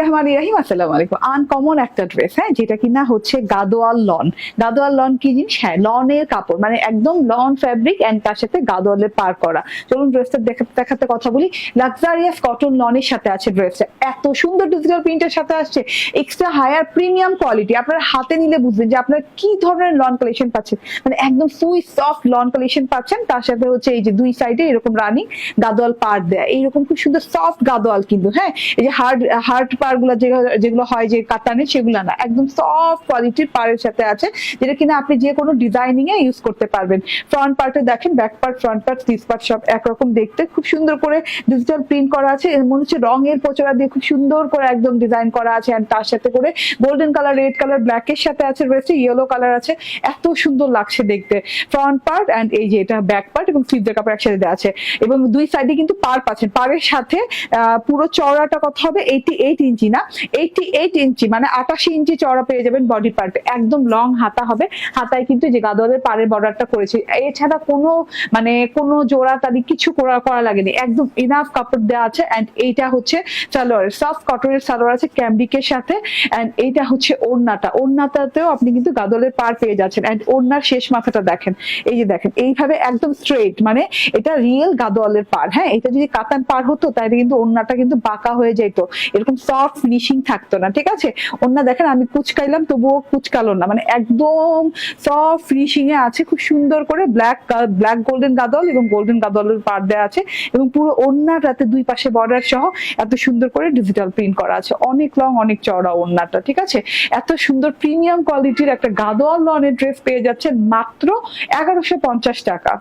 রহমান রাহিম, আসসালামু আলাইকুম। আনকমন একটা ড্রেস, হ্যাঁ, যেটা কিনা হচ্ছে গাদোয়াল লন। গাদোয়াল লন কি জিনিস? হ্যাঁ, লনের কাপড়, মানে একদম লন ফ্যাব্রিক এন্ড তার সাথে গাদোয়ালের পার করা। চলুন ড্রেসটা দেখাতে দেখাতে কথা বলি। লাক্সারিয়াস কটন লনের সাথে আছে ড্রেসটা, এত সুন্দর ডিজিটাল প্রিন্টের সাথে আসছে, এক্সট্রা হায়ার প্রিমিয়াম কোয়ালিটি। আপনারা হাতে নিলে বুঝবেন যে আপনারা কি ধরনের লন কালেকশন পাচ্ছেন, মানে একদম ফুল সফট লন কালেকশন পাচ্ছেন। তার সাথে হচ্ছে এই যে দুই সাইডে এরকম রানিং গাদোয়াল পার দেয়া, এইরকম খুব সুন্দর সফট গাদোয়াল কিন্তু, হ্যাঁ, এই যে হার্ড পার গুলো যেগুলো হয় যে কাতানের, সেগুলো না, একদম সফট কোয়ালিটির পারের সাথে আছে, যেটা কিনা আপনি যে কোনো ডিজাইনিং এ ইউজ করতে পারবেন। ফ্রন্ট পার্টে দেখেন, back part, front part, sleeve part সব একরকম দেখতে, খুব সুন্দর করে ডিজিটাল প্রিন্ট করা আছে। মনে হচ্ছে রঙের পোচরা দিয়ে খুব সুন্দর করে একদম ডিজাইন করা আছে। এন্ড তার সাথে করে golden colour, red colour, black এর সাথে আছে রয়েছে ইয়েলো কালার আছে, এত সুন্দর লাগছে দেখতে। ফ্রন্ট পার্ট এন্ড এই যে এটা ব্যাক পার্ট এবং স্লিভের কাপড় একসাথে দেওয়া আছে, এবং দুই সাইডে কিন্তু পার পাচ্ছেন। পারের সাথে পুরো চওড়াটা কত হবে? 88 ইঞ্চি, না 88 ইঞ্চি, মানে 88 ইঞ্চি চওড়া পেয়ে যাবেন বডি পার্টে। একদম লং হাতা হবে, হাতায় কিন্তু যে গাদোয়ালের পাড়ের বর্ডারটা করেছি। এছাড়া কোনো জোড়া তারি কিছু করা লাগেনি, একদম ইনাফ কাপড় দেওয়া আছে। এন্ড এইটা হচ্ছে সালোয়ার, সফট কটনের সালোয়ার আছে ক্যামব্রিকের সাথে। এন্ড এইটা হচ্ছে ওড়নাটাতেও আপনি কিন্তু গাদোয়ালের পাড় পেয়ে যাচ্ছেন। এন্ড ওড়নার শেষ মাথাটা দেখেন, এই যে দেখেন এইভাবে একদম স্ট্রেট, মানে এটা রিয়েল গাদোয়ালের পাড়। হ্যাঁ, এটা যদি কাতান পাড় হতো তাহলে কিন্তু ওড়নাটা কিন্তু বাঁকা হয়ে যেত, এরকম সফট ফিনিশিং থাকতো না। ঠিক আছে, ওড়না দেখেন, আমি কুচকাইলাম তবুও কুচকালো না, মানে একদম সফট ফিনিশিং এ আছে। খুব সুন্দর করে ব্ল্যাক গোল্ডেন গাদোয়াল এবং গোল্ডেন গাদোয়ালের পাড় দেওয়া আছে, এবং পুরো ওড়নাটাতে দুই পাশে বর্ডার সহ এত সুন্দর করে ডিজিটাল প্রিন্ট করা আছে। অনেক লং, অনেক চওড়া ওড়নাটা। ঠিক আছে, এত সুন্দর প্রিমিয়াম কোয়ালিটির একটা গাদোয়াল লনের ড্রেস পেয়ে যাচ্ছে মাত্র 1150 টাকা।